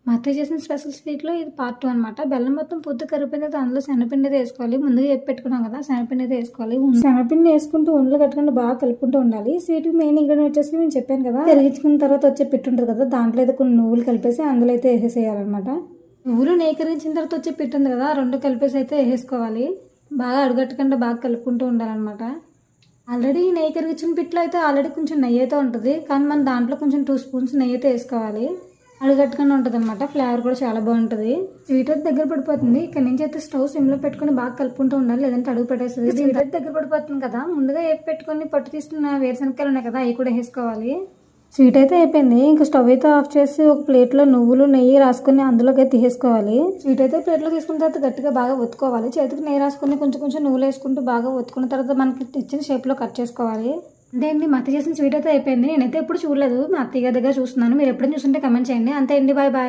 మా అత్తయ్య చేసిన స్పెషల్ స్వీట్‌లో ఇది పార్ట్ 2 అనమాట. బెల్లం మొత్తం పూర్తిగా కరిగిపోయిన తర్వాత అందులో శనగపిండి అయితే ఏసుకోవాలి. ముందుగా చెప్పి పెట్టుకున్నాం కదా! శనగపిండి అయితే ఏసుకోవాలి. శనగపిండి ఏసుకుంటూ ఉండలు కట్టకుండా బాగా కలుపుకుంటూ ఉండాలి. స్వీట్‌కి మెయిన్ ఇంగ్రీడియెంట్ వచ్చేసి నేను చెప్పాను కదా! కరిగించుకున్న తర్వాత వచ్చే పిట్టు ఉంటుంది కదా! దాంట్లో అయితే కొన్ని నువ్వులు కలిపేసి అందులో అయితే ఏసేసేయాలన్నమాట. నువ్వులు నెయ్యి కరిగించిన తర్వాత వచ్చే పిట్టు ఉంది కదా! 2 కలిపేసి అయితే ఏసేసుకోవాలి. బాగా అడుగట్టకుండా బాగా కలుపుకుంటూ ఉండాలన్నమాట. ఆల్రెడీ నెయ్యి కరిగించిన పిట్లో అయితే ఆల్రెడీ కొంచెం నెయ్యి అయితే ఉంటుంది. కానీ మనం దాంట్లో కొంచెం 2 స్పూన్స్ నెయ్యి అయితే వేసుకోవాలి. అడుగట్టుగానే ఉంటుంది అనమాట. ఫ్లేవర్ కూడా చాలా బాగుంటుంది. స్వీట్ అయితే దగ్గర పడిపోతుంది. ఇక్కడ నుంచి అయితే స్టవ్ సిమ్లో పెట్టుకుని బాగా కలుపుకుంటూ ఉండాలి, లేదంటే అడుగు పెట్టేస్తుంది. స్వీట్ అయితే దగ్గర పడిపోతుంది కదా, ముందుగా వేపి పెట్టుకుని పట్టు తీసుకున్న వేరుశనగకాయలు ఉన్నాయి కదా, అవి కూడా వేసుకోవాలి. స్వీట్ అయితే అయిపోయింది. ఇంకా స్టవ్ అయితే ఆఫ్ చేసి ఒక ప్లేట్లో నువ్వులు నెయ్యి రాసుకుని అందులోకి అయితే తీసేసుకోవాలి. స్వీట్ అయితే ప్లేట్లో తీసుకున్న తర్వాత గట్టిగా బాగా ఒత్తుకోవాలి. చేతికి నెయ్యి రాసుకుని కొంచెం కొంచెం నువ్వులు వేసుకుంటూ బాగా ఒత్తుకున్న తర్వాత మనకి ఇచ్చిన షేప్లో కట్ చేసుకోవాలి. అంతే అండి, మా అత్తయ్య చేసిన స్వీట్ అయితే అయిపోయింది. నేనైతే ఎప్పుడు చూడలేదు, మా అత్తయ్య దగ్గర చూస్తున్నాను. మీరు ఎప్పుడైనా చూస్తుంటే కమెంట్ చేయండి. అంతే అండి, బాయ్ బాయ్.